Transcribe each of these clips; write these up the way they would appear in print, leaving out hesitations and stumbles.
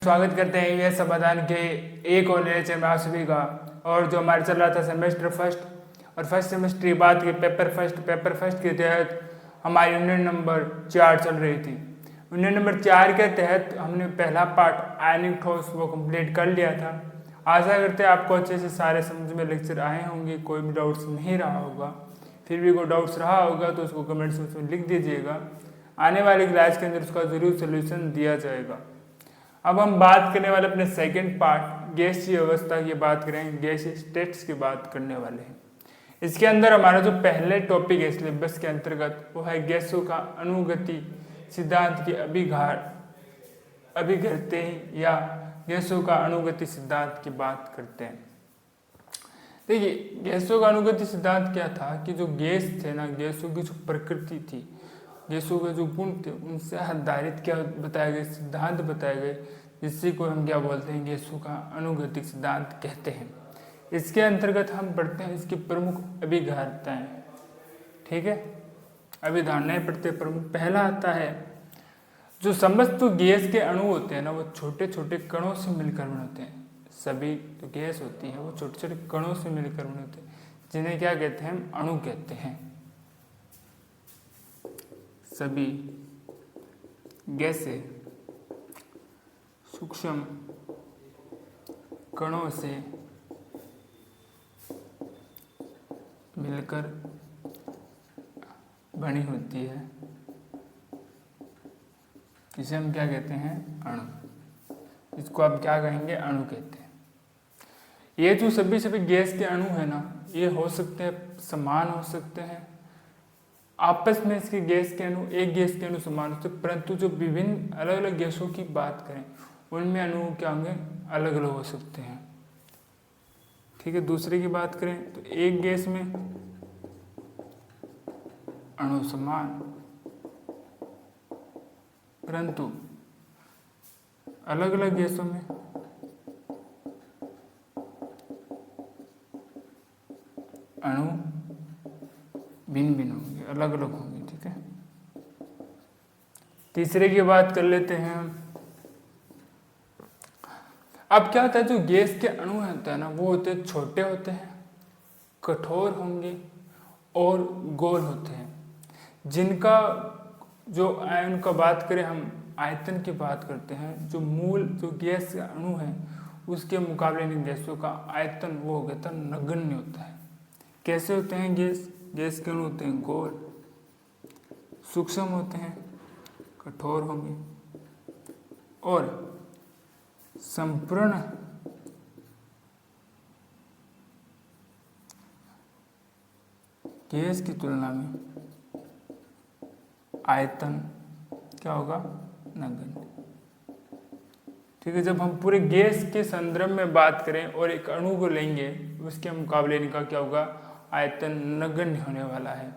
स्वागत करते हैं यूएस समाधान के एक और लेक्चर में आप सभी का। और जो हमारा चल रहा था सेमेस्टर फर्स्ट और फर्स्ट सेमेस्टर के बाद के पेपर फर्स्ट के तहत हमारी यूनिट नंबर 4 चल रही थी। यूनिट नंबर 4 के तहत हमने पहला पार्ट आयनिक ठोस वो कंप्लीट कर लिया था। आशा करते हैं आपको अच्छे से सारे समझ में लेक्चर आए होंगे, कोई भी डाउट्स नहीं रहा होगा। फिर भी कोई डाउट्स रहा होगा तो उसको कमेंट्स में लिख दीजिएगा, आने वाली क्लास के अंदर उसका ज़रूर सोल्यूशन दिया जाएगा। अब हम बात करने वाले अपने सेकंड पार्ट गैसीय अवस्था की बात करेंगे, गैसीय स्टेट्स की बात करने वाले हैं। इसके अंदर हमारा जो पहले टॉपिक है सिलेबस के अंतर्गत वो है गैसों का अणुगति सिद्धांत की अभिघृति या गैसों का अणुगति सिद्धांत की बात करते हैं। देखिए, गैसों का अणुगति सिद्धांत क्या था कि जो गैस थे ना, गैसों की जो प्रकृति थी, गैसों के जो गुण थे, उनसे आधारित क्या बताए गए सिद्धांत बताए गए, जिससे को हम क्या बोलते हैं, गैसों का अणुगतिक सिद्धांत कहते हैं। इसके अंतर्गत हम पढ़ते हैं इसकी प्रमुख अभिधारणाएं। ठीक है, अभिधारणाएं पढ़ते प्रमुख। पहला आता है जो समस्त गैस के अणु होते हैं ना, वो छोटे छोटे कणों से मिलकर बने होते हैं। सभी जो गैस होती है वो छोटे छोटे कणों से मिलकर बने होते हैं, जिन्हें क्या कहते हैं, हम अणु कहते हैं। सभी गैसें सूक्ष्म कणों से मिलकर बनी होती है, इसे हम क्या कहते हैं, अणु। इसको आप क्या कहेंगे, अणु कहते हैं। ये जो सभी गैस के अणु है ना, ये हो सकते हैं समान हो सकते हैं आपस में, इसके गैस के अणु, एक गैस के अणु समान होते, परंतु जो विभिन्न अलग अलग गैसों की बात करें उनमें अणु क्या होंगे, अलग अलग हो सकते हैं। ठीक है, दूसरे की बात करें तो एक गैस में अणु समान, परंतु अलग अलग गैसों में अणु भिन्न भिन्न होंगे, अलग अलग होंगे। ठीक है, तीसरे की बात कर लेते हैं। अब क्या होता है, जो गैस के अणु होता है ना, वो होते हैं छोटे होते हैं, कठोर होंगे और गोल होते हैं, जिनका जो आयन का बात करें, हम आयतन की बात करते हैं, जो मूल जो गैस का अणु है उसके मुकाबले इन गैसों का आयतन वो हो गया था नगण्य होता है। कैसे होते हैं गैस के अणु होते हैं गोल, सूक्ष्म होते हैं, कठोर होंगे और संपूर्ण गैस की तुलना में आयतन क्या होगा, नगण्य। ठीक है, जब हम पूरे गैस के संदर्भ में बात करें और एक अणु को लेंगे, उसके मुकाबले इनका क्या होगा, आयतन नगण्य होने वाला है।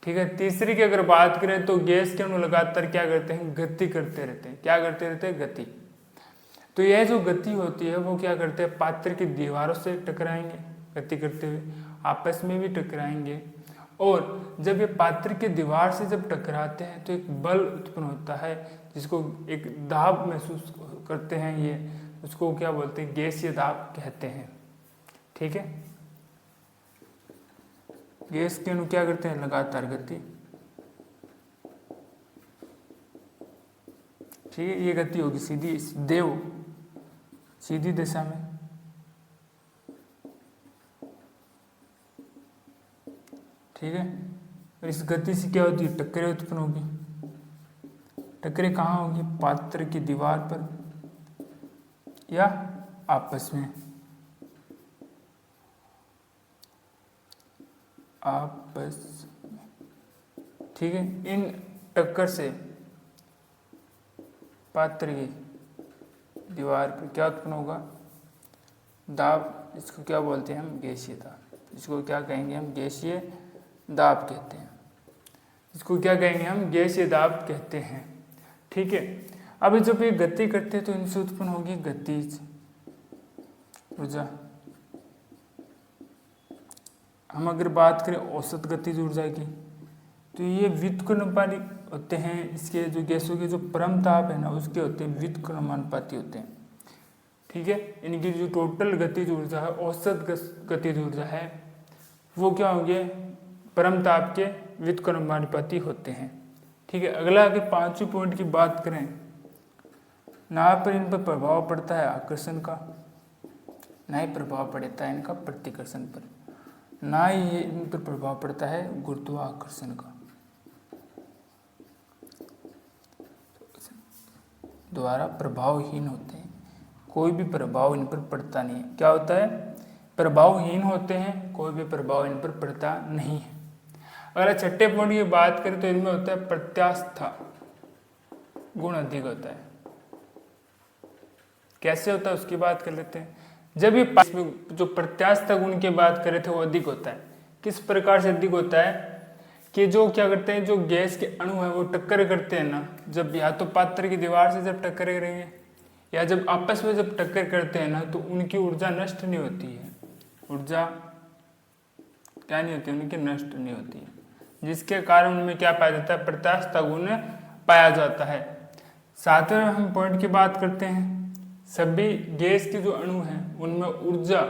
ठीक है, तीसरी की अगर बात करें तो गैस के अणु लगातार क्या करते हैं, गति करते रहते हैं। क्या करते रहते हैं, गति। तो यह जो गति होती है वो क्या करते हैं, पात्र की दीवारों से टकराएंगे, गति करते हुए आपस में भी टकराएंगे, और जब ये पात्र की दीवार से जब टकराते हैं तो एक बल उत्पन्न होता है, जिसको एक दाब महसूस करते हैं, ये उसको क्या बोलते हैं, गैसीय दाब कहते हैं। ठीक है, गैस के अणु क्या करते हैं, लगातार गति। ठीक है, ये गति होगी सीधी सीधी दिशा में। ठीक है, और इस गति से क्या होती है, टक्करें उत्पन्न होगी। टक्करें कहाँ होगी, पात्र की दीवार पर या आपस में, ठीक है, इन टक्कर से पात्र की दीवार पर क्या उत्पन्न होगा, दाब। इसको क्या बोलते हैं हम, गैसीय दाब। इसको क्या कहेंगे हम, गैसीय दाब कहते हैं। इसको क्या कहेंगे हम, गैसीय दाब कहते हैं। ठीक है, अब जब ये गति करते हैं तो इनसे उत्पन्न होगी गतिज ऊर्जा। हम अगर बात करें औसत गतिज ऊर्जा की, तो ये व्युत्क्रमणिक होते हैं इसके जो गैसों के जो परम ताप है ना उसके होते हैं व्युत्क्रमानुपाती होते हैं। ठीक है, इनकी जो टोटल गतिज ऊर्जा है, औसत गतिज ऊर्जा है, वो क्या होंगे, परम ताप के व्युत्क्रमानुपाती होते हैं। ठीक है, अगला आगे 5वें पॉइंट की बात करें, ना पर इन पर प्रभाव पड़ता है आकर्षण का, ना ही प्रभाव पड़ता है इनका प्रतिकर्षण पर, ना ही ये इन पर प्रभाव पड़ता है गुरुत्वाकर्षण का। द्वारा प्रभावहीन होते हैं, कोई भी प्रभाव इन पर पड़ता नहीं है। क्या होता है, प्रभावहीन होते हैं, कोई भी प्रभाव इन पर पड़ता नहीं है। अगर 6ठे पॉइंट की बात करें तो इनमें होता है प्रत्यास्था गुण अधिक होता है। कैसे होता है उसकी बात कर लेते हैं। जब ये जो प्रत्यास्था गुण की बात करें थे वो अधिक होता है। किस प्रकार से अधिक होता है कि जो क्या करते हैं, जो गैस के अणु है वो टक्कर करते हैं ना, जब या तो पात्र की दीवार से जब टक्कर करेंगे या जब आपस में जब टक्कर करते हैं ना, तो उनकी ऊर्जा नष्ट नहीं होती है। ऊर्जा क्या नहीं होती, उनकी नष्ट नहीं होती है, जिसके कारण उनमें क्या पाया जाता है, प्रत्यास्था गुण पाया जाता है। 7वें हम पॉइंट की बात करते हैं, सभी गैस के जो अणु हैं उनमें ऊर्जा,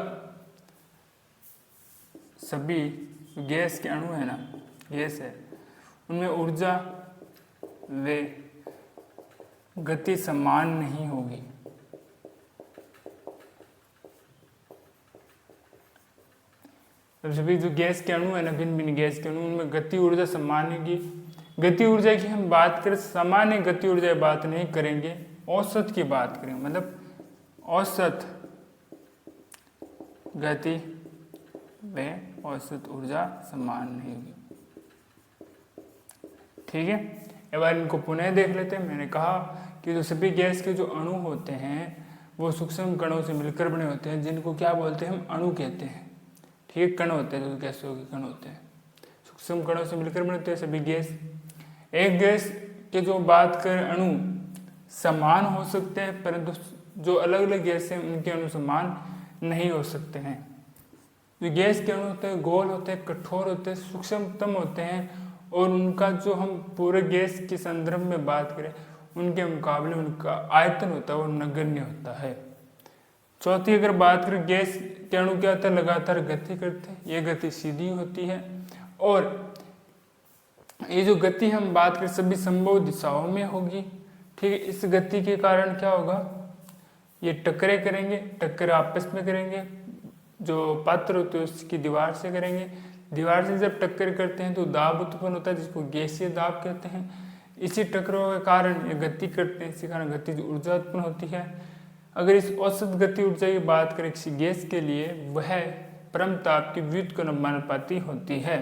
सभी गैस के अणु है ना, गैस है, उनमें ऊर्जा वे गति समान नहीं होगी। सभी जो गैस के अणु है ना, भिन्न भिन्न गैस के अणु, उनमें गति ऊर्जा समान होगी। गति ऊर्जा की हम बात करें, सामान्य गति ऊर्जा की बात नहीं करेंगे, औसत की बात करेंगे, मतलब औसत गति व औसत ऊर्जा समान नहीं होगी। ठीक है, एक बार इनको पुनः देख लेते हैं। मैंने कहा कि जो सभी गैस के जो अणु होते हैं वो सूक्ष्म कणों से मिलकर बने होते हैं, जिनको क्या बोलते हैं, हम अणु कहते हैं। ठीक है, कण होते हैं, जो गैसों के कण होते हैं, सूक्ष्म कणों से मिलकर बने होते हैं सभी गैस। एक गैस के जो बात कर अणु समान हो सकते हैं, परंतु जो अलग अलग गैस हैं उनके अणु समान नहीं हो सकते हैं। जो गैस के अणु होते हैं गोल होते हैं, कठोर होते हैं, सूक्ष्मतम होते हैं, और उनका जो हम पूरे गैस के संदर्भ में बात करें उनके मुकाबले उनका आयतन होता है वो नगण्य होता है। चौथी अगर बात करें, गैस के अणु क्या होता है, लगातार गति करते हैं, ये गति सीधी होती है, और ये जो गति हम बात करें सभी संभव दिशाओं में होगी। ठीक है, इस गति के कारण क्या होगा, ये टक्करें करेंगे, टक्कर आपस में करेंगे, जो पात्र होते हैं उसकी दीवार से करेंगे, दीवार से जब टक्कर करते हैं तो दाब उत्पन्न होता है, जिसको गैसीय दाब कहते हैं। इसी टक्करों के कारण ये गति करते हैं, इसी कारण गतिज ऊर्जा उत्पन्न होती है। अगर इस औसत गति ऊर्जा की बात करें किसी गैस के लिए, वह परम ताप की व्युत्क्रमानुपाती होती है।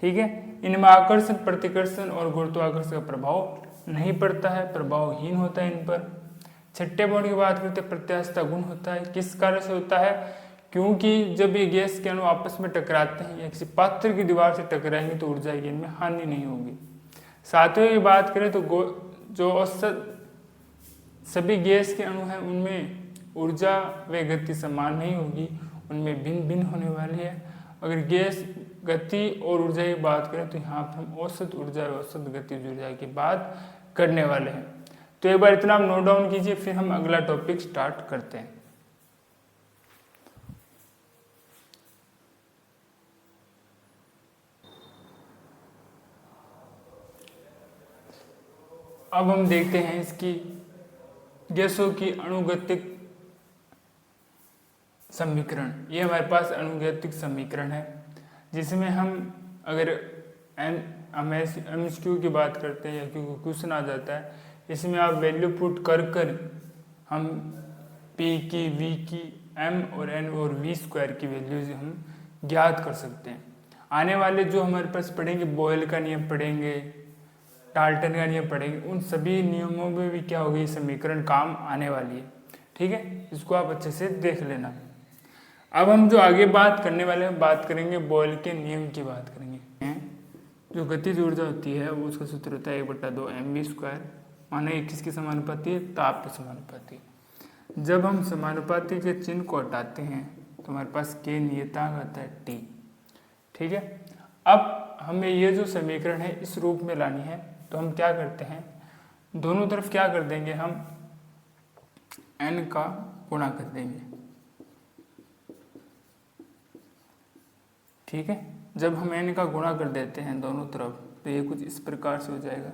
ठीक है, इनमें आकर्षण, प्रतिकर्षण और गुरुत्वाकर्षण का प्रभाव नहीं पड़ता है, प्रभावहीन होता है इन पर। 6ठे पॉइंट की बात करते हैं, प्रत्यास्था गुण होता है। किस कारण से होता है, क्योंकि जब ये गैस के अणु आपस में टकराते हैं या किसी पात्र की दीवार से टकराएंगे तो ऊर्जा की इनमें हानि नहीं होगी। 7वें की बात करें तो जो औसत सभी गैस के अणु हैं उनमें ऊर्जा व गति समान नहीं होगी, उनमें भिन्न भिन्न होने वाली है। अगर गैस गति और ऊर्जा की बात करें तो यहाँ पर हम औसत ऊर्जा और औसत गतिज ऊर्जा की बात करने वाले हैं। तो एक बार इतना आप नोट डाउन कीजिए, फिर हम अगला टॉपिक स्टार्ट करते हैं। अब हम देखते हैं इसकी गैसों की अणुगतिक समीकरण। ये हमारे पास अणुगतिक समीकरण है, जिसमें हम अगर MCQ की बात करते हैं या क्योंकि क्वेश्चन आ जाता है, इसमें आप वैल्यू पुट कर हम P की, V की, M और N और V स्क्वायर की वैल्यूज हम ज्ञात कर सकते हैं। आने वाले जो हमारे पास पढ़ेंगे, बॉयल का नियम पढ़ेंगे, डाल्टन का नियम पढ़ेंगे, उन सभी नियमों में भी क्या होगी, समीकरण काम आने वाली है। ठीक है, इसको आप अच्छे से देख लेना। अब हम जो आगे बात करने वाले हैं, बात करेंगे बॉयल के नियम की बात करेंगे। जो गतिज ऊर्जा होती है वो उसका सूत्र होता है 1/2 mv स्क्वायर, माना ये किसके समानुपाती है, ताप के समानुपाती। जब हम समानुपाती के चिन्ह को हटाते हैं तो हमारे पास K नियतांक आता है T। ठीक है, अब हमें ये जो समीकरण है इस रूप में लानी है तो हम क्या करते हैं, दोनों तरफ क्या कर देंगे, हम n का गुणा कर देंगे। ठीक है, जब हम n का गुणा कर देते हैं दोनों तरफ तो ये कुछ इस प्रकार से हो जाएगा।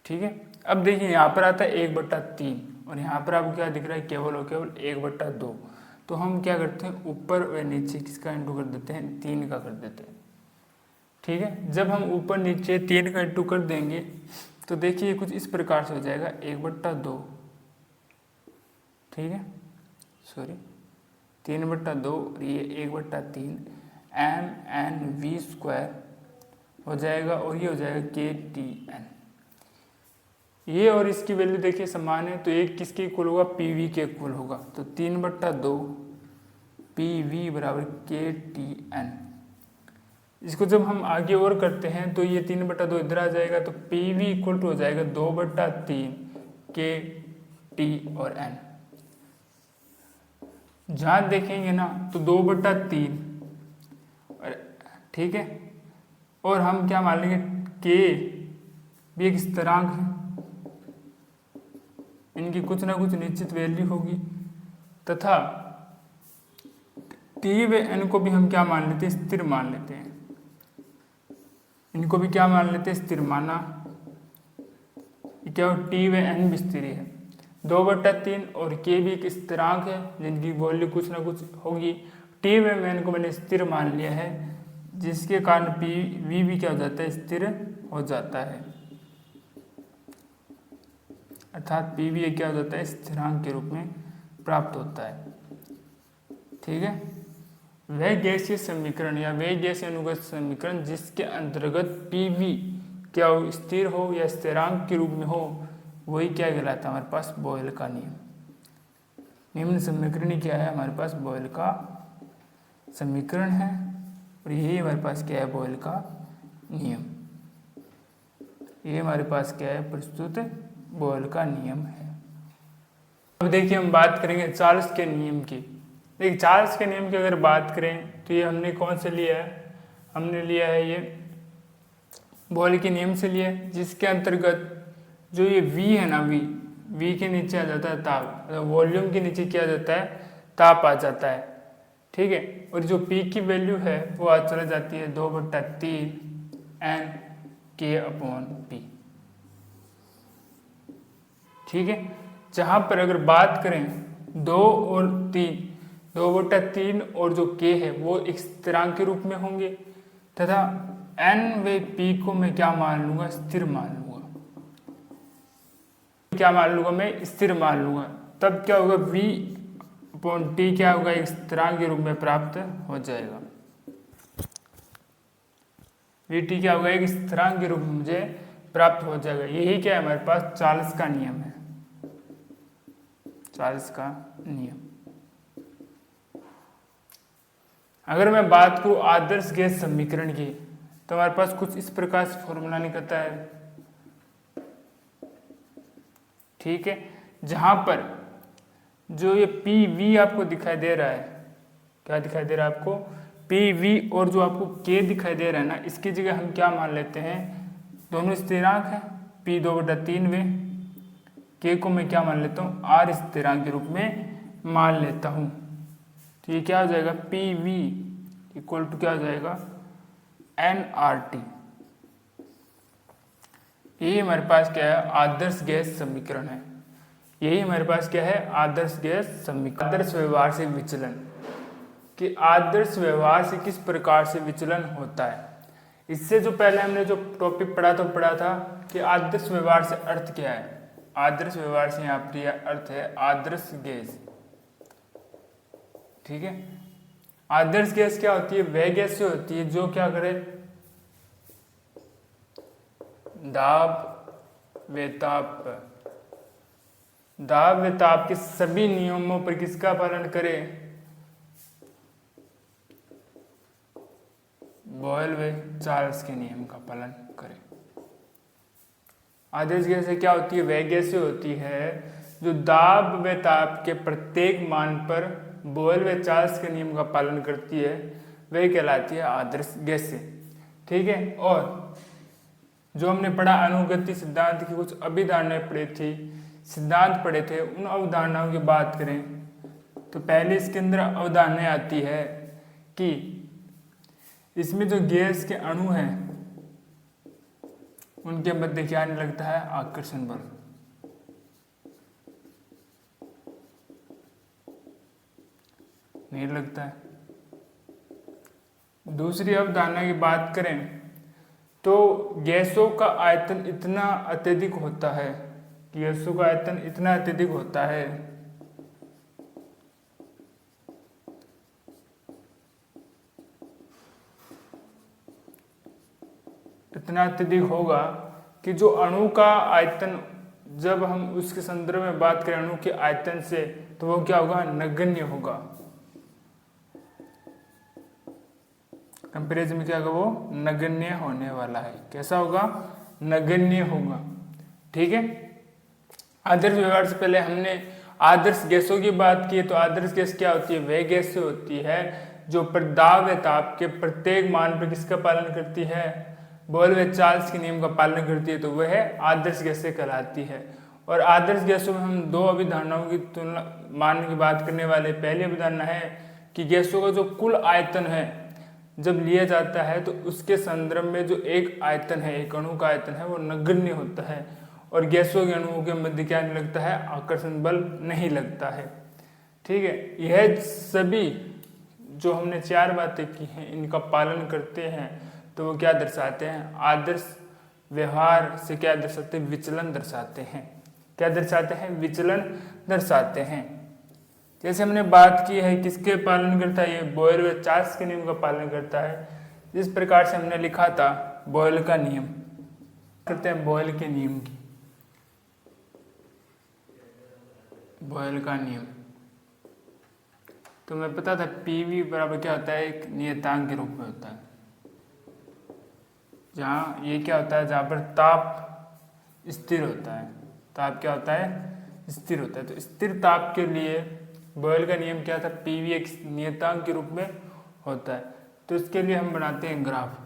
ठीक है, अब देखिए यहाँ पर आता है 1/3 और यहाँ पर आपको क्या दिख रहा है, केवल और केवल 1/2। तो हम क्या करते हैं, ऊपर और नीचे किसका इंटू कर देते हैं, 3 का कर देते हैं। ठीक है, जब हम ऊपर नीचे 3 का इंटू कर देंगे तो देखिए कुछ इस प्रकार से हो जाएगा 1/2। ठीक है, सॉरी 3/2 और ये 1/3 mn(v²) हो जाएगा और ये हो जाएगा KTN। ये और इसकी वैल्यू देखिए समान है, तो एक किसके इक्वल होगा, PV के इक्वल होगा। तो 3/2 PV बराबर KTN। इसको जब हम आगे और करते हैं तो ये 3/2 इधर आ जाएगा, तो PV इक्वल टू हो जाएगा 2/3 KT और N। जहाँ देखेंगे ना तो 2/3, ठीक है, और हम क्या मान लेंगे, K भी एक स्थिरांक है, इनकी कुछ ना कुछ निश्चित वैल्यू होगी, तथा T व N को भी हम क्या मान लेते हैं, स्थिर मान लेते हैं। इनको भी क्या मान लेते हैं, स्थिर माना। क्या हो, T व N भी स्थिर है। 2/3 और K भी एक स्थिरांक है जिनकी वैल्यू कुछ ना कुछ होगी। T व N को मैंने स्थिर मान लिया है, जिसके कारण PV भी क्या हो जाता है, स्थिर हो जाता है। अर्थात PV क्या हो जाता है, स्थिरांक के रूप में प्राप्त होता है। ठीक है, वह गैसीय समीकरण या वह गैसीय अनुगत समीकरण जिसके अंतर्गत PV क्या हो, स्थिर हो या स्थिरांक के रूप में हो, वही क्या कहलाता है, हमारे पास बॉयल का नियम। निम्न समीकरण क्या है, हमारे पास बॉयल का समीकरण है और यही हमारे पास क्या है, बॉयल का नियम। ये हमारे पास क्या है, प्रस्तुत बॉयल का नियम है। अब देखिए हम बात करेंगे चार्ल्स के नियम की। देखिए चार्ल्स के नियम की अगर बात करें तो ये हमने कौन से लिया है, हमने लिया है ये बॉयल के नियम से लिया है, जिसके अंतर्गत जो ये V है ना, V के नीचे आ जाता है ताप, वॉल्यूम के नीचे क्या आ जाता है, ताप आ जाता है। ठीक है, और जो P की वैल्यू है वो आज चला जाती है 2/3 NK/P। ठीक है, जहाँ पर अगर बात करें 2 और 3, 2/3 और जो K है वो एक स्थिरांक के रूप में होंगे, तथा N व P को मैं क्या मान लूंगा, स्थिर मान लूंगा। क्या मान लूंगा, मैं स्थिर मान लूंगा। तब क्या होगा, V/T क्या होगा, एक स्थिरांक के रूप में प्राप्त हो जाएगा। VT क्या होगा, एक स्थिरांक के रूप में मुझे प्राप्त हो जाएगा। यही क्या है, हमारे पास चार्ल्स का नियम है, चार्ल्स का नियम। अगर मैं बात करूं आदर्श गैस समीकरण की, तो हमारे पास कुछ इस प्रकार से फॉर्मूला निकलता है। ठीक है, जहां पर जो ये PV आपको दिखाई दे रहा है, क्या दिखाई दे रहा है आपको, PV, और जो आपको K दिखाई दे रहा है ना, इसकी जगह हम क्या मान लेते हैं, दोनों स्थिरांक है। P 2/3 व K को मैं क्या मान लेता हूँ, R स्थिरांक के रूप में मान लेता हूँ। तो ये क्या हो जाएगा, PV इक्वल टू क्या हो जाएगा, nRT। यही हमारे पास क्या है, आदर्श गैस समीकरण है। यही हमारे पास क्या है, आदर्श गैस समीकरण। आदर्श व्यवहार से विचलन, कि आदर्श व्यवहार से किस प्रकार से विचलन होता है। इससे जो पहले हमने जो टॉपिक पढ़ा था कि आदर्श व्यवहार से अर्थ क्या है। आदर्श व्यवहार से यहाँ पर अर्थ है आदर्श गैस। ठीक है, आदर्श गैस क्या होती है, वह गैस से होती है जो क्या करे, दाब व ताप के सभी नियमों पर किसका पालन करे, बॉयल व चार्ल्स के नियम का पालन करे। आदर्श गैस क्या होती है, वह गैस होती है जो दाब व ताप के प्रत्येक मान पर बॉयल व चार्ल्स के नियम का पालन करती है, वह कहलाती है आदर्श गैस। ठीक है, और जो हमने पढ़ा अनुगति सिद्धांत की कुछ अभिधारणाएं पढ़ी थी, सिद्धांत पढ़े थे, उन अवधारणाओं की बात करें तो पहले इसके अंदर अवधारणा आती है कि इसमें जो गैस के अणु हैं उनके मध्य क्या नहीं लगता है, आकर्षण बल। नहीं लगता है। दूसरी अवधारणा की बात करें तो गैसों का आयतन इतना अत्यधिक होता है, गैसों का आयतन इतना अत्यधिक होता है इतना अत्यधिक होगा कि जो अणु का आयतन, जब हम उसके संदर्भ में बात करें अणु के आयतन से, तो वो क्या होगा, नगण्य होगा। कंपेरिजन में क्या होगा, वो नगण्य होने वाला है। कैसा होगा, नगण्य होगा। ठीक है। आदर्श व्यवहार से पहले हमने आदर्श गैसों की बात की। तो आदर्श गैस क्या होती है, वह गैस होती है जो दाब व ताप के प्रत्येक मान पर किसका पालन करती है, बोयल व चार्ल्स के नियम का पालन करती है, तो वह आदर्श गैसें कहलाती है। और आदर्श गैसों में हम दो अभिधारणाओं की तुलना मान की बात करने वाले। पहली अभिधारणा है कि गैसों का जो कुल आयतन है जब लिया जाता है तो उसके संदर्भ में जो एक आयतन है, एक अणु का आयतन है, वो नगण्य होता है। और गैसों के अणुओं के मध्य क्या नहीं लगता है, आकर्षण बल नहीं लगता है। ठीक है। यह सभी जो हमने चार बातें की हैं इनका पालन करते हैं तो वो क्या दर्शाते हैं, आदर्श व्यवहार से क्या दर्शाते हैं, विचलन दर्शाते हैं। क्या दर्शाते हैं, विचलन दर्शाते हैं। जैसे हमने बात की है किसके पालन करता है, ये बोयल व चार्ल्स के नियम का पालन करता है। जिस प्रकार से हमने लिखा था बोयल का नियम, करते हैं बोयल के नियम की, बोयल का नियम। तो मैं पता था पीवी बराबर क्या होता है, एक नियतांक के रूप में होता है। जहाँ ये क्या होता है, जहाँ पर ताप स्थिर होता है, ताप क्या होता है, स्थिर होता है। तो स्थिर ताप के लिए बोयल का नियम क्या था, पीवी एक नियतांक के रूप में होता है। तो इसके लिए हम बनाते हैं ग्राफ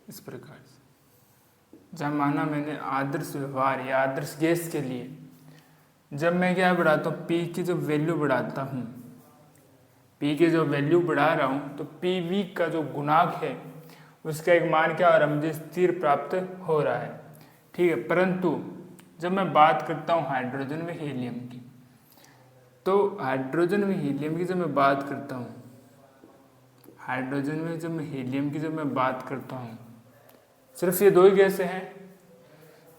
इस प्रकार से। जहाँ माना मैंने आदर्श व्यवहार या आदर्श गैस के लिए जब मैं क्या बढ़ाता हूँ, पी की जो वैल्यू बढ़ाता हूँ, पी की जो वैल्यू बढ़ा रहा हूँ, तो पी वी का जो गुणांक है उसका एक मान क्या हो रहा है, मुझे स्थिर प्राप्त हो रहा है। ठीक है। परंतु जब मैं बात करता हूँ हाइड्रोजन व हीलियम की, तो हाइड्रोजन व हीलियम की जब मैं बात करता हूँ, हाइड्रोजन में जब मैं हीलियम की जब मैं बात करता हूँ, सिर्फ ये दो ही गैसें हैं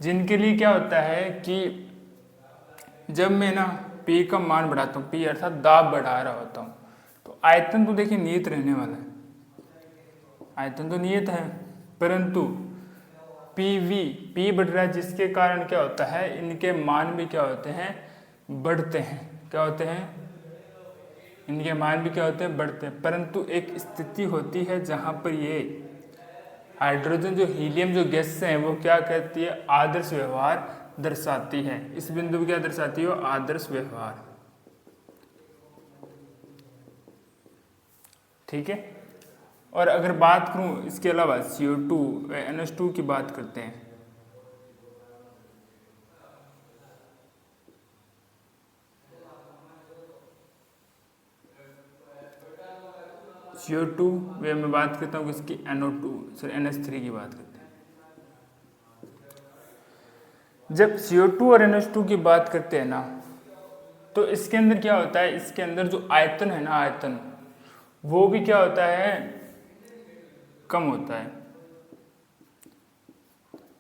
जिनके लिए क्या होता है कि जब मैं ना पी का मान बढ़ाता हूँ, पी अर्थात दाब बढ़ा रहा होता हूँ, तो आयतन तो देखिए नियत रहने वाला है, आयतन तो नियत है, परंतु पी बढ़ रहा है जिसके कारण क्या होता है, इनके मान भी क्या होते हैं, बढ़ते हैं। क्या होते हैं, इनके मान भी क्या होते हैं, बढ़ते हैं। परंतु एक स्थिति होती है जहाँ पर ये हाइड्रोजन जो हीलियम जो गैस हैं वो क्या कहती है, आदर्श व्यवहार दर्शाती है। इस बिंदु पर क्या दर्शाती है, आदर्श व्यवहार। ठीक है। और अगर बात करूं इसके अलावा CO2 NH2 की बात करते हैं, CO2 वे मैं बात करता हूँ किसकी, NH3 की बात करते हैं। जब CO2 और NH2 की बात करते हैं ना, तो इसके अंदर क्या होता है, इसके अंदर जो आयतन है ना, आयतन वो भी क्या होता है, कम होता है,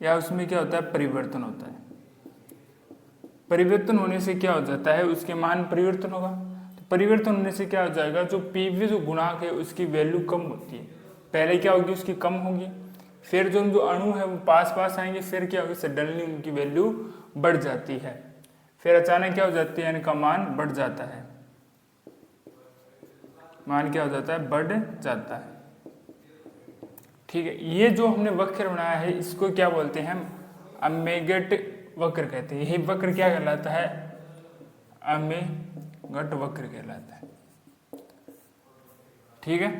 या उसमें क्या होता है, परिवर्तन होता है। परिवर्तन होने से क्या हो जाता है, उसके मान परिवर्तन होगा। तो परिवर्तन होने से क्या हो जाएगा, जो पीवी जो गुणांक है उसकी वैल्यू कम होती है। पहले क्या होगी, उसकी कम होगी, फिर जो अणु है वो पास पास आएंगे, फिर क्या होगी, सडनली उनकी वैल्यू बढ़ जाती है, फिर अचानक क्या हो जाती है, इनका मान बढ़ जाता है, मान क्या हो जाता है, बढ़ जाता है। ठीक है। ये जो हमने वक्र बनाया है इसको क्या बोलते हैं, हम अमेगट वक्र कहते हैं। यही वक्र क्या कहलाता है, अमेगट वक्र कहलाता है। ठीक है।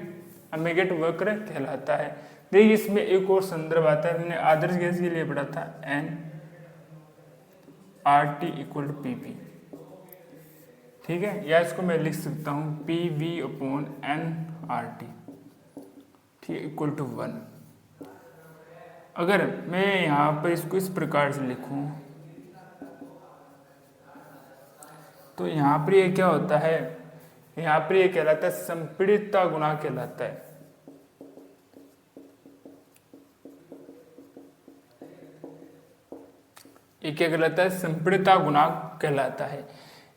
अमेगट वक्र कहलाता है। देखिए इसमें एक और संदर्भ आता है, हमने आदर्श गैस के लिए पढ़ा था nRT इक्वल टू Pv, ठीक है, या इसको मैं लिख सकता हूँ PV/nRT, ठीक है, इक्वल टू 1। अगर मैं यहाँ पर इसको इस प्रकार से लिखूँ तो यहाँ पर ये क्या होता है, यहाँ पर ये कहलाता है संपीड़ितता गुणांक कहलाता है। ये क्या कहलाता है, संपीड़ितता गुणांक कहलाता है।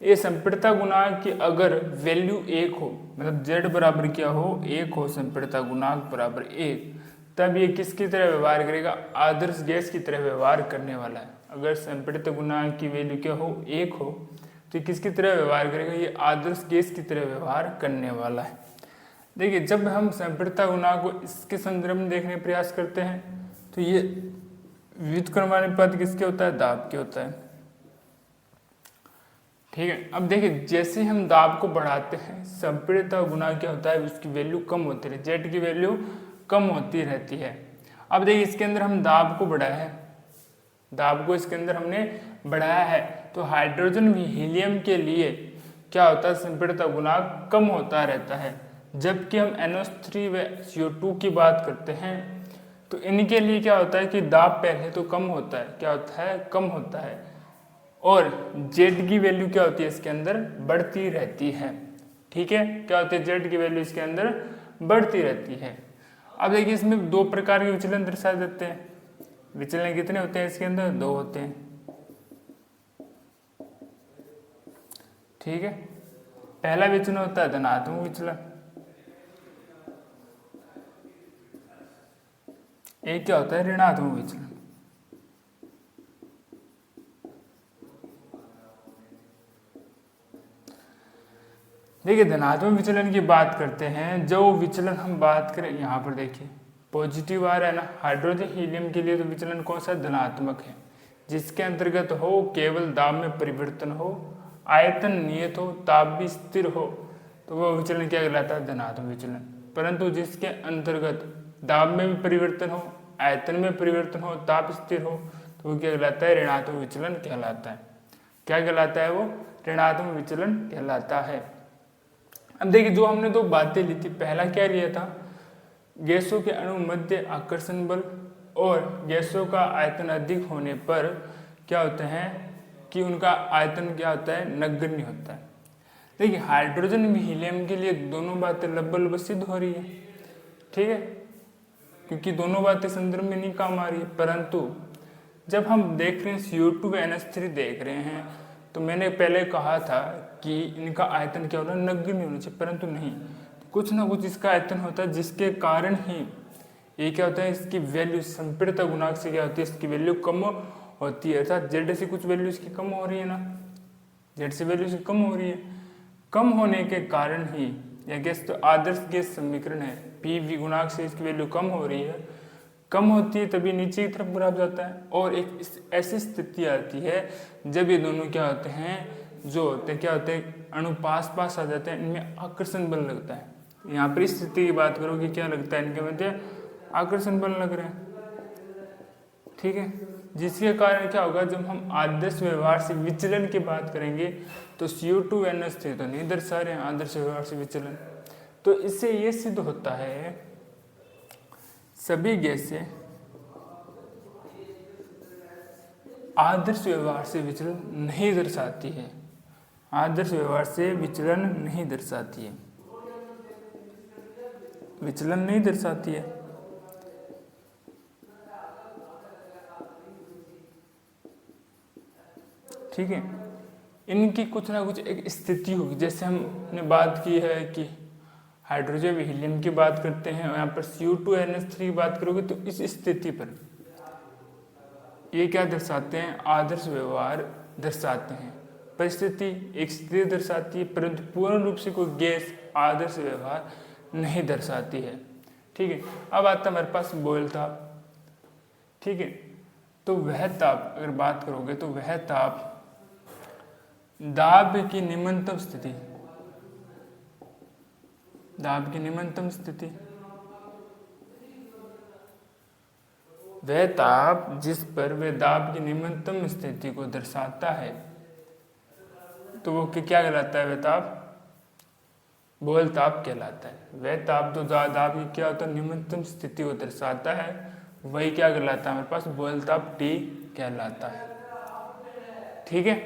ये संपीड़ितता गुणांक की अगर वैल्यू 1 हो, मतलब z बराबर क्या हो, 1 हो, संपीड़ितता गुणांक बराबर 1, तब ये किसकी तरह व्यवहार करेगा, आदर्श गैस की तरह व्यवहार करने वाला है। अगर संपीड़ितता गुणांक की वैल्यू क्या हो, 1 हो, तो ये किसकी तरह व्यवहार करेगा, ये आदर्श गैस की तरह व्यवहार करने वाला है। देखिए जब हम संपीड़ितता गुणांक को इसके संदर्भ में देखने का प्रयास करते हैं तो ये व्युत्क्रमण पद किसके होता है, दाब के होता है, ठीक है। अब देखिए जैसे हम दाब को बढ़ाते हैं संपीड़ितता गुणांक क्या होता है, उसकी वैल्यू कम होती रहती है, जेड की वैल्यू कम होती रहती है। अब देखिए इसके अंदर हम दाब को बढ़ाया है, दाब को इसके अंदर हमने बढ़ाया है, तो हाइड्रोजन भी हीलियम के लिए क्या होता है, संपीड़ितता गुणांक कम होता रहता है। जबकि हम NO3 व CO2 की बात करते हैं तो इनके लिए क्या होता है कि दाब पहले तो कम होता है, क्या होता है, कम होता है, और जेड की वैल्यू क्या होती है इसके अंदर, बढ़ती रहती है, ठीक है। क्या होती है, जेड की वैल्यू इसके अंदर बढ़ती रहती है। अब देखिए इसमें 2 प्रकार के विचलन दर्शा देते हैं। विचलन कितने होते हैं इसके अंदर, 2 होते हैं, ठीक है। पहला विचलन होता है धनात्मक विचलन, एक क्या होता है, ऋणात्मक विचलन। देखिए धनात्मक विचलन की बात करते हैं, जो विचलन हम बात करें यहाँ पर देखिए पॉजिटिव आ रहा है ना, हाइड्रोजन हीलियम के लिए तो विचलन कौन सा, धनात्मक है, जिसके अंतर्गत हो केवल दाब में परिवर्तन हो, आयतन नियत हो, ताप भी स्थिर हो, तो वह विचलन क्या कहलाता है, धनात्मक विचलन। परंतु जिसके अंतर्गत दाब में भी परिवर्तन हो, आयतन में परिवर्तन हो, ताप स्थिर हो, तो वो क्या कहलाता है, ऋणात्मक विचलन कहलाता है। क्या कहलाता है वो, ऋणात्मक विचलन कहलाता है। अब देखिए जो हमने 2 बातें ली थी, पहला क्या लिया था, गैसों के अणु मध्य आकर्षण बल और गैसों का आयतन अधिक होने पर क्या होते हैं कि उनका आयतन क्या होता है, नगण्य होता है। देखिए हाइड्रोजन भी हीलियम के लिए दोनों बातें लगभग सिद्ध हो रही है, ठीक है, क्योंकि दोनों बातें संदर्भ में नहीं काम आ रही है। परंतु जब हम देख रहे हैं CO2 व NH3 देख रहे हैं, तो मैंने पहले कहा था कि इनका आयतन क्या होना, नगण्य होना चाहिए, परंतु नहीं, कुछ ना कुछ इसका आयतन होता है जिसके कारण ही ये क्या होता है, इसकी वैल्यू संपीड़ितता गुणांक से क्या होती है, इसकी वैल्यू कम होती है, अर्थात जेड से कुछ वैल्यू इसकी कम हो रही है ना, जेड से वैल्यू इसकी कम हो रही है, कम होने के कारण ही यह गैस तो आदर्श गैस समीकरण है, PV गुणांक से इसकी वैल्यू कम हो रही है, कम होती है तभी नीचे की तरफ बुरा जाता है, और एक ऐसी स्थिति आती है जब ये दोनों क्या होते हैं, जो होते हैं क्या होते हैं, अणु पास पास आ जाते हैं, इनमें आकर्षण बल लगता है। यहाँ पर इस स्थिति की बात करोगे क्या लगता है, इनके मध्य आकर्षण बल लग रहा है, ठीक है, जिसके कारण क्या होगा, जब हम आदर्श व्यवहार से विचलन की बात करेंगे तो CO2 NH3 तो नहीं दर्शा रहे हैं आदर्श व्यवहार से विचलन, तो इससे ये सिद्ध होता है सभी गैसें आदर्श व्यवहार से विचलन नहीं दर्शाती है, आदर्श व्यवहार से विचलन नहीं दर्शाती है, विचलन नहीं दर्शाती है। ठीक है, इनकी कुछ ना कुछ एक स्थिति होगी, जैसे हमने बात की है कि हाइड्रोजन व हीलियम की बात करते हैं और यहाँ पर CO2 NH3 की बात करोगे तो इस स्थिति पर ये क्या दर्शाते हैं, आदर्श व्यवहार दर्शाते हैं। परिस्थिति एक स्थिति दर्शाती है, परंतु पूर्ण रूप से कोई गैस आदर्श व्यवहार नहीं दर्शाती है। ठीक है, अब आता है हमारे पास बॉयल ताप। ठीक है, तो वह ताप अगर बात करोगे तो वह ताप दाब की निम्नतम स्थिति, दाब की निम्नतम स्थिति वह ताप जिस पर वह दाब की निम्नतम स्थिति को दर्शाता है, तो वो क्या कहलाता है? वह ताप बोल ताप कहलाता है। वह ताप जो दाब की क्या होता है? निम्नतम स्थिति को दर्शाता है, वही क्या कहलाता है हमारे पास? बोल ताप T कहलाता है। ठीक है।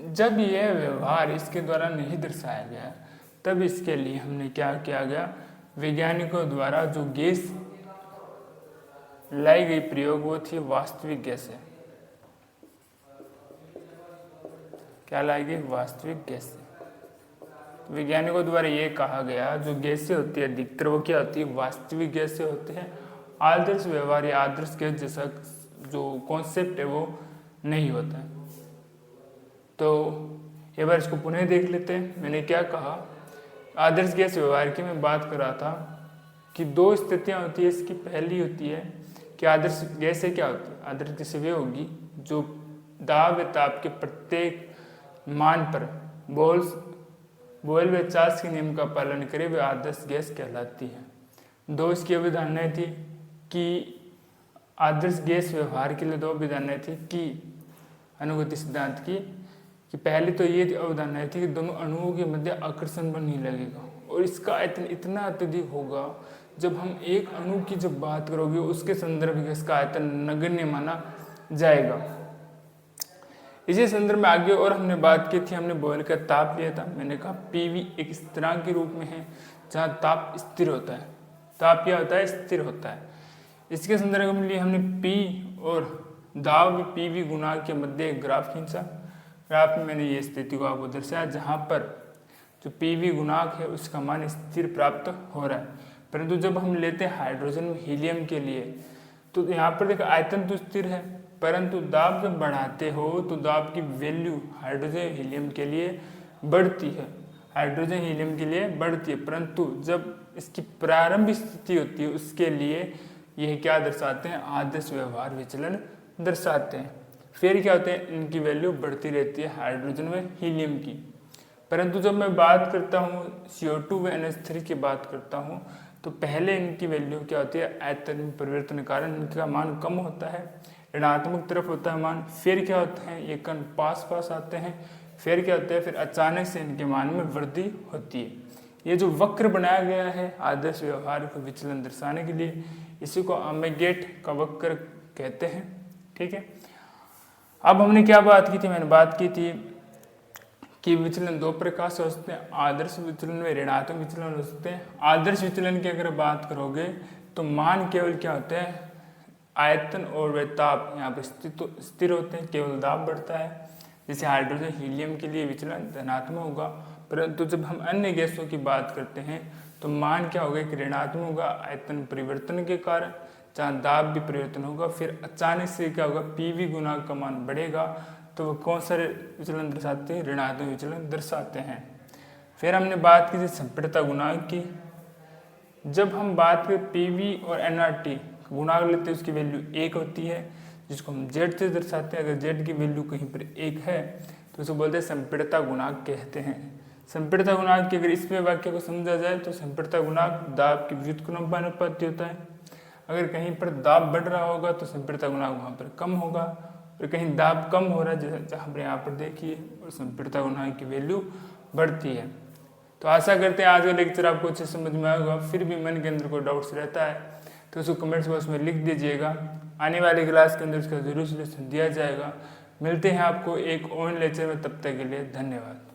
जब यह व्यवहार इसके द्वारा नहीं दर्शाया गया, तब इसके लिए हमने क्या किया गया? वैज्ञानिकों द्वारा जो गैस लाई गई प्रयोग वो थी वास्तविक गैसें। क्या लाई गई? वास्तविक गैसें। वैज्ञानिकों द्वारा ये कहा गया जो गैसें होती है अधिकतर वो क्या होती है? वास्तविक गैसें होते हैं। आदर्श व्यवहार या आदर्श गैस जैसा जो कॉन्सेप्ट है वो नहीं होता है। तो एक बार इसको पुनः देख लेते हैं। मैंने क्या कहा? आदर्श गैस व्यवहार की मैं बात कर रहा था कि दो स्थितियां होती है इसकी। पहली होती है कि आदर्श गैसें क्या होती है? आदर्श गैसें वे होगी जो दाब या ताप के प्रत्येक मान पर बोयल व चार्ल्स के नियम का पालन करे, वे आदर्श गैस कहलाती है। दो इसकी अवधारणाएं थी कि आदर्श गैस व्यवहार के लिए दो अवधारणाएं थी कि अनुगति सिद्धांत की, कि पहले तो ये अवधारणा थी कि दोनों अणुओं के मध्य आकर्षण बल नहीं लगेगा और इसका आयतन इतना अत्यधिक होगा, जब हम एक अणु की जब बात करोगे उसके संदर्भ में इसका आयतन नगण्य माना जाएगा। इसी संदर्भ में आगे और हमने बात की थी, हमने बॉयल का ताप लिया था। मैंने कहा PV एक स्थिरांक के रूप में है जहाँ ताप स्थिर होता है। ताप क्या होता है? स्थिर होता है। इसके संदर्भ में लिए हमने P और दाब PV गुणांक के मध्य एक ग्राफ खींचा। ग्राफ में मैंने ये स्थिति को आपको दर्शाया जहाँ पर जो PV गुणांक है उसका मान स्थिर प्राप्त हो रहा है। परंतु जब हम लेते हैं हाइड्रोजन व हीलियम के लिए तो यहाँ पर देखो आयतन तो स्थिर है, परंतु दाब जब बढ़ाते हो तो दाब की वैल्यू हाइड्रोजन हीलियम के लिए बढ़ती है। हाइड्रोजन हीलियम के लिए बढ़ती है, परंतु जब इसकी प्रारंभिक स्थिति होती है उसके लिए यह क्या दर्शाते हैं? आदर्श व्यवहार विचलन दर्शाते हैं। फिर क्या होते हैं? इनकी वैल्यू बढ़ती रहती है हाइड्रोजन व हीलियम की। परंतु जब मैं बात करता हूँ CO2 व NH3 की बात करता हूँ तो पहले इनकी वैल्यू क्या होती है? आयतन में परिवर्तन के कारण इनका मान कम होता है, ऋणात्मक तरफ होता है मान। फिर क्या होता है? ये कण पास आते हैं। फिर क्या होता है? फिर अचानक से इनके मान में वृद्धि होती है। ये जो वक्र बनाया गया है आदर्श व्यवहार को विचलन दर्शाने के लिए, इसी को अमेगेट का वक्र कहते हैं। ठीक है। अब हमने क्या बात की थी? मैंने बात की थी कि विचलन दो प्रकार से हो सकते हैं, आदर्श विचलन व ऋणात्मक विचलन हो सकते हैं। आदर्श विचलन की अगर बात करोगे तो मान केवल क्या होते हैं? आयतन और वे ताप यहाँ पर स्थिर होते हैं, केवल दाब बढ़ता है। जैसे हाइड्रोजन हीलियम के लिए विचलन धनात्मक होगा, परंतु जब हम अन्य गैसों की बात करते हैं तो मान क्या होगा? कि ऋणात्मक होगा आयतन परिवर्तन के कारण, जहाँ दाब भी परिवर्तन होगा। फिर अचानक से क्या होगा? PV गुणांक का मान बढ़ेगा, तो वो कौन सा विचलन दर्शाते हैं? ऋणात्मक विचलन दर्शाते हैं। फिर हमने बात की थी संपीड़ितता गुणांक की। जब हम बात करें PV और nRT गुणांक लेते हैं उसकी वैल्यू 1 होती है, जिसको हम Z से दर्शाते हैं। अगर Z की वैल्यू कहीं पर 1 है तो उसे बोलते हैं संपीड़ितता गुणांक कहते हैं। संपीड़ितता गुणांक की अगर इसमें वाक्य को समझा जाए तो संपीड़ितता गुणांक दाब की व्युत्क्रमानुपाती होता है। अगर कहीं पर दाब बढ़ रहा होगा तो संपीड़ितता गुणांक वहाँ पर कम होगा, और कहीं दाब कम हो रहा है जैसे हमने यहाँ पर देखिए, और संपीड़ितता गुणांक की वैल्यू बढ़ती है। तो आशा करते हैं आज का लेक्चर आपको अच्छे समझ में आएगा। फिर भी मन के अंदर कोई डाउट्स रहता है तो उसको कमेंट्स बॉक्स में लिख दीजिएगा। आने वाली क्लास के अंदर उसका जरूर सॉल्यूशन दिया जाएगा। मिलते हैं आपको एक और लेक्चर में, तब तक के लिए धन्यवाद।